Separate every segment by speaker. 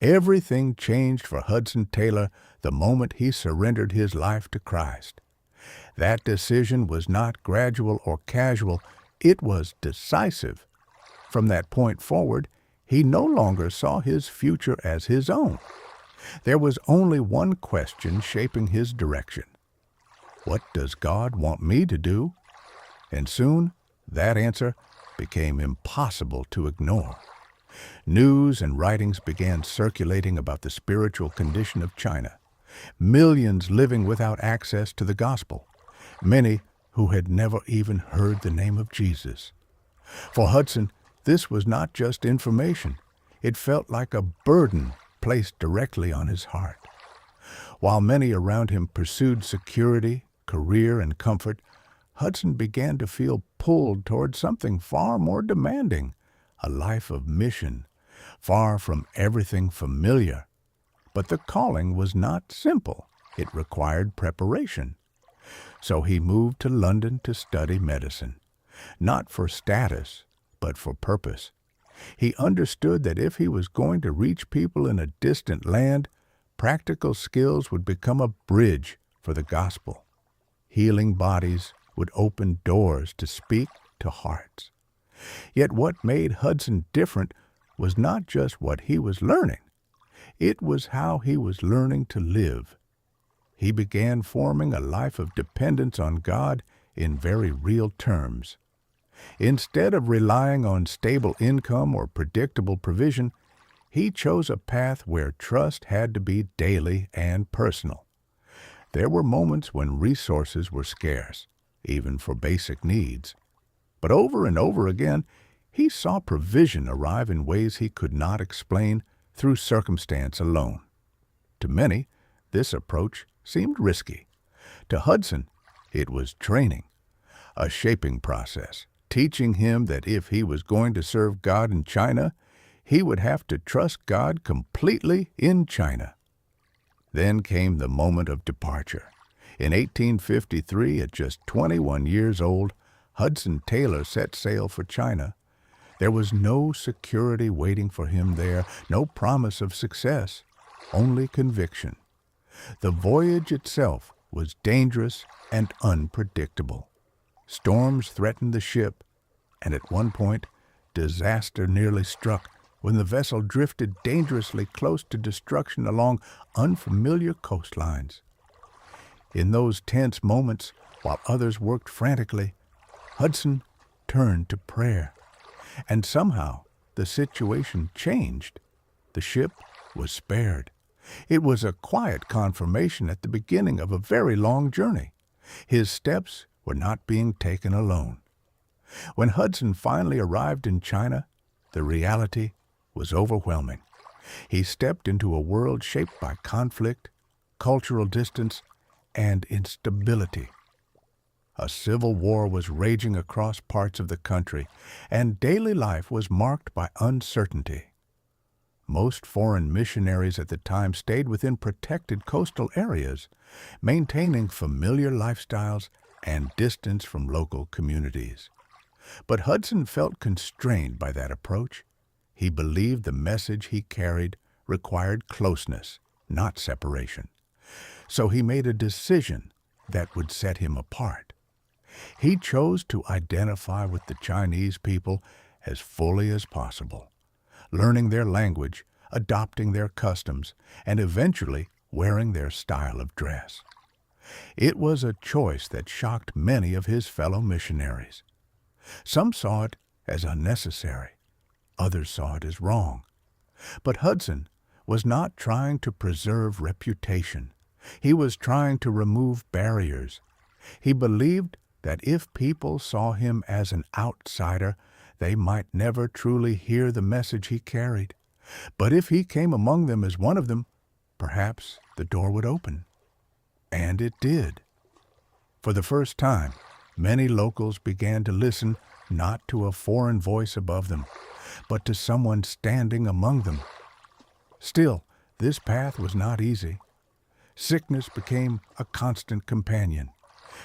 Speaker 1: Everything changed for Hudson Taylor the moment he surrendered his life to Christ. That decision was not gradual or casual, it was decisive. From that point forward, he no longer saw his future as his own. There was only one question shaping his direction. What does God want me to do? And soon, that answer became impossible to ignore. News and writings began circulating about the spiritual condition of China. Millions living without access to the gospel. Many who had never even heard the name of Jesus. For Hudson, this was not just information. It felt like a burden placed directly on his heart. While many around him pursued security, career, and comfort, Hudson began to feel pulled toward something far more demanding, a life of mission, far from everything familiar. But the calling was not simple. It required preparation. So he moved to London to study medicine, not for status, but for purpose. He understood that if he was going to reach people in a distant land, practical skills would become a bridge for the gospel. Healing bodies would open doors to speak to hearts. Yet what made Hudson different was not just what he was learning. It was how he was learning to live. He began forming a life of dependence on God in very real terms. Instead of relying on stable income or predictable provision, he chose a path where trust had to be daily and personal. There were moments when resources were scarce, even for basic needs. But over and over again, he saw provision arrive in ways he could not explain through circumstance alone. To many, this approach seemed risky. To Hudson, it was training, a shaping process, teaching him that if he was going to serve God in China, he would have to trust God completely in China. Then came the moment of departure. In 1853, at just 21 years old, Hudson Taylor set sail for China. There was no security waiting for him there, no promise of success, only conviction. The voyage itself was dangerous and unpredictable. Storms threatened the ship, and at one point, disaster nearly struck when the vessel drifted dangerously close to destruction along unfamiliar coastlines. In those tense moments, while others worked frantically, Hudson turned to prayer. And somehow, the situation changed. The ship was spared. It was a quiet confirmation at the beginning of a very long journey. His steps were not being taken alone. When Hudson finally arrived in China, the reality was overwhelming. He stepped into a world shaped by conflict, cultural distance, and instability. A civil war was raging across parts of the country, and daily life was marked by uncertainty. Most foreign missionaries at the time stayed within protected coastal areas, maintaining familiar lifestyles and distance from local communities. But Hudson felt constrained by that approach. He believed the message he carried required closeness, not separation. So he made a decision that would set him apart. He chose to identify with the Chinese people as fully as possible, learning their language, adopting their customs, and eventually wearing their style of dress. It was a choice that shocked many of his fellow missionaries. Some saw it as unnecessary. Others saw it as wrong. But Hudson was not trying to preserve reputation. He was trying to remove barriers. He believed that if people saw him as an outsider, they might never truly hear the message he carried. But if he came among them as one of them, perhaps the door would open. And it did. For the first time, many locals began to listen not to a foreign voice above them, but to someone standing among them. Still, this path was not easy. Sickness became a constant companion.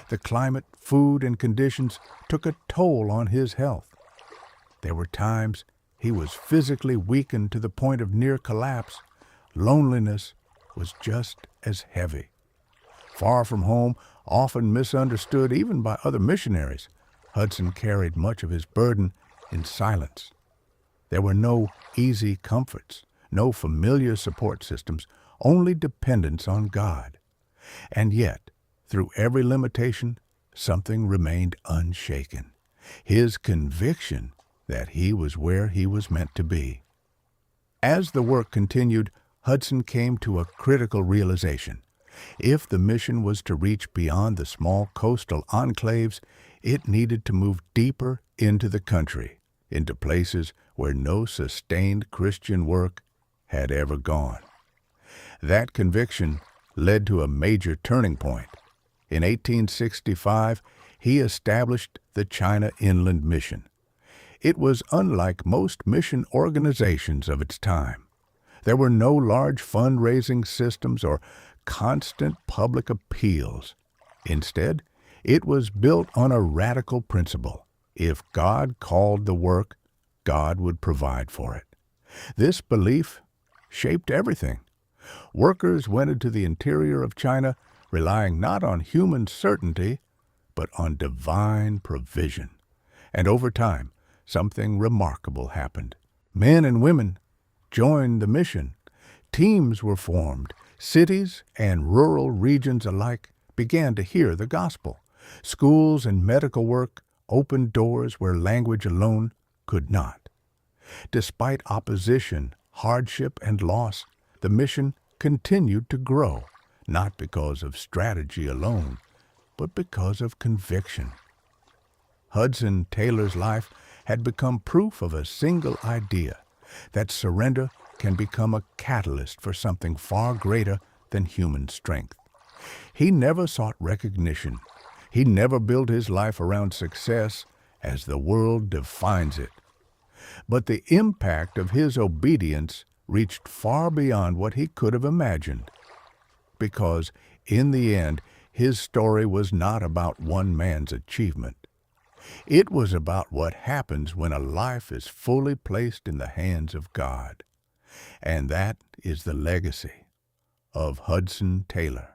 Speaker 1: The climate, food, and conditions took a toll on his health. There were times he was physically weakened to the point of near collapse, loneliness was just as heavy. Far from home, often misunderstood even by other missionaries, Hudson carried much of his burden in silence. There were no easy comforts, no familiar support systems, only dependence on God. And yet, through every limitation, something remained unshaken: his conviction that he was where he was meant to be. As the work continued, Hudson came to a critical realization. If the mission was to reach beyond the small coastal enclaves, it needed to move deeper into the country, into places where no sustained Christian work had ever gone. That conviction led to a major turning point. In 1865, he established the China Inland Mission. It was unlike most mission organizations of its time. There were no large fundraising systems or constant public appeals. Instead, it was built on a radical principle: if God called the work, God would provide for it. This belief shaped everything. Workers went into the interior of China relying not on human certainty, but on divine provision. And over time, something remarkable happened. Men and women joined the mission. Teams were formed. Cities and rural regions alike began to hear the gospel. Schools and medical work opened doors where language alone could not. Despite opposition, hardship, and loss, the mission continued to grow, not because of strategy alone, but because of conviction. Hudson Taylor's life had become proof of a single idea: that surrender can become a catalyst for something far greater than human strength. He never sought recognition. He never built his life around success as the world defines it. But the impact of his obedience reached far beyond what he could have imagined. Because, in the end, his story was not about one man's achievement. It was about what happens when a life is fully placed in the hands of God. And that is the legacy of Hudson Taylor.